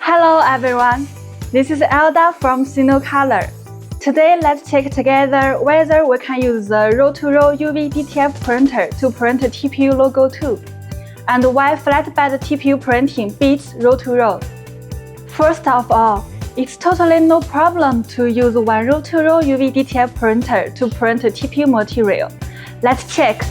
Hello everyone, this is Elda from SinoColor. Today let's check together whether we can use the roll-to-roll UV DTF printer to print TPU logo too, and why flatbed TPU printing beats roll-to-roll. First of all, it's totally no problem to use one roll-to-roll UV DTF printer to print TPU material. Let's check.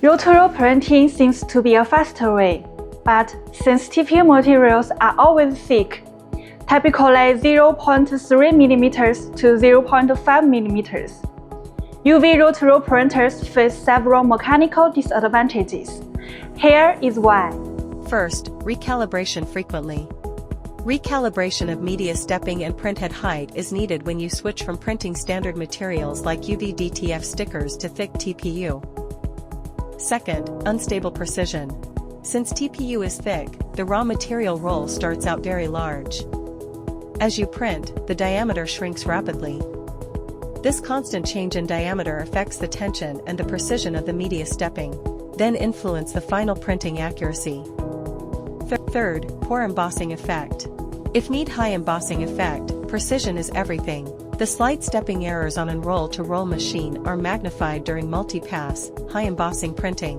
Roll-to-roll printing seems to be a faster way, but since TPU materials are always thick, typically 0.3 mm to 0.5 mm, UV roll-to-roll printers face several mechanical disadvantages. Here is why. First, recalibration frequently. Recalibration of media stepping and printhead height is needed when you switch from printing standard materials like UV DTF stickers to thick TPU. Second, unstable precision. Since TPU is thick, the raw material roll starts out very large. As you print, the diameter shrinks rapidly. This constant change in diameter affects the tension and the precision of the media stepping, then influence the final printing accuracy. Third, poor embossing effect. If need high embossing effect, precision is everything. The slight stepping errors on a roll-to-roll machine are magnified during multi-pass, high embossing printing.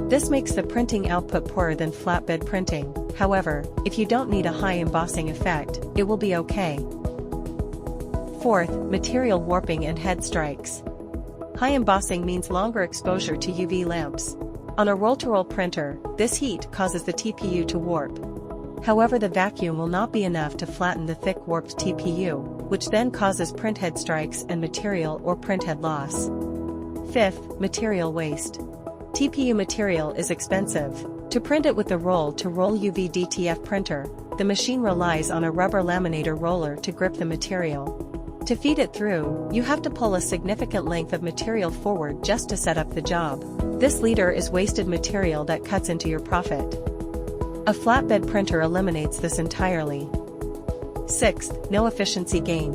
This makes the printing output poorer than flatbed printing. However, if you don't need a high embossing effect, it will be okay. Fourth, material warping and head strikes. High embossing means longer exposure to UV lamps. On a roll-to-roll printer, this heat causes the TPU to warp. However, the vacuum will not be enough to flatten the thick warped TPU, which then causes printhead strikes and material or printhead loss. Fifth, material waste. TPU material is expensive. To print it with the roll-to-roll UV DTF printer, the machine relies on a rubber laminator roller to grip the material. To feed it through, you have to pull a significant length of material forward just to set up the job. This liter is wasted material that cuts into your profit. A flatbed printer eliminates this entirely. Sixth, no efficiency gain.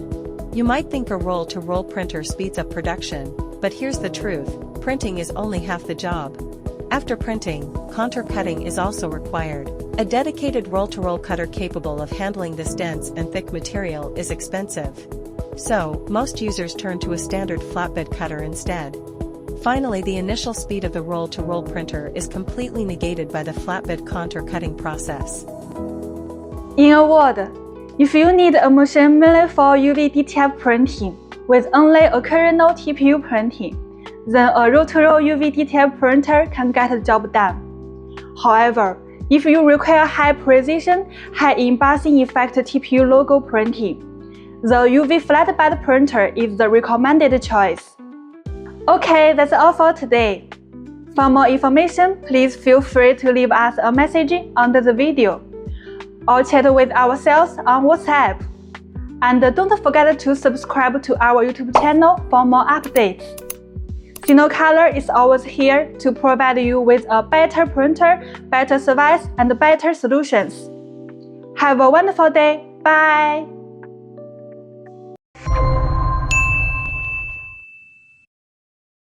You might think a roll-to-roll printer speeds up production, but here's the truth, printing is only half the job. After printing, contour cutting is also required. A dedicated roll-to-roll cutter capable of handling this dense and thick material is expensive. So, most users turn to a standard flatbed cutter instead. Finally, the initial speed of the roll-to-roll printer is completely negated by the flatbed contour cutting process. In a word, if you need a machine mainly for UV DTF printing with only occasional TPU printing, then a roll-to-roll UV DTF printer can get the job done. However, if you require high precision, high embossing effect TPU logo printing, the UV flatbed printer is the recommended choice. Okay, that's all for today. For more information, please feel free to leave us a message under the video or chat with our sales on WhatsApp. And don't forget to subscribe to our YouTube channel for more updates. SinoColor is always here to provide you with a better printer, better service, and better solutions. Have a wonderful day. Bye!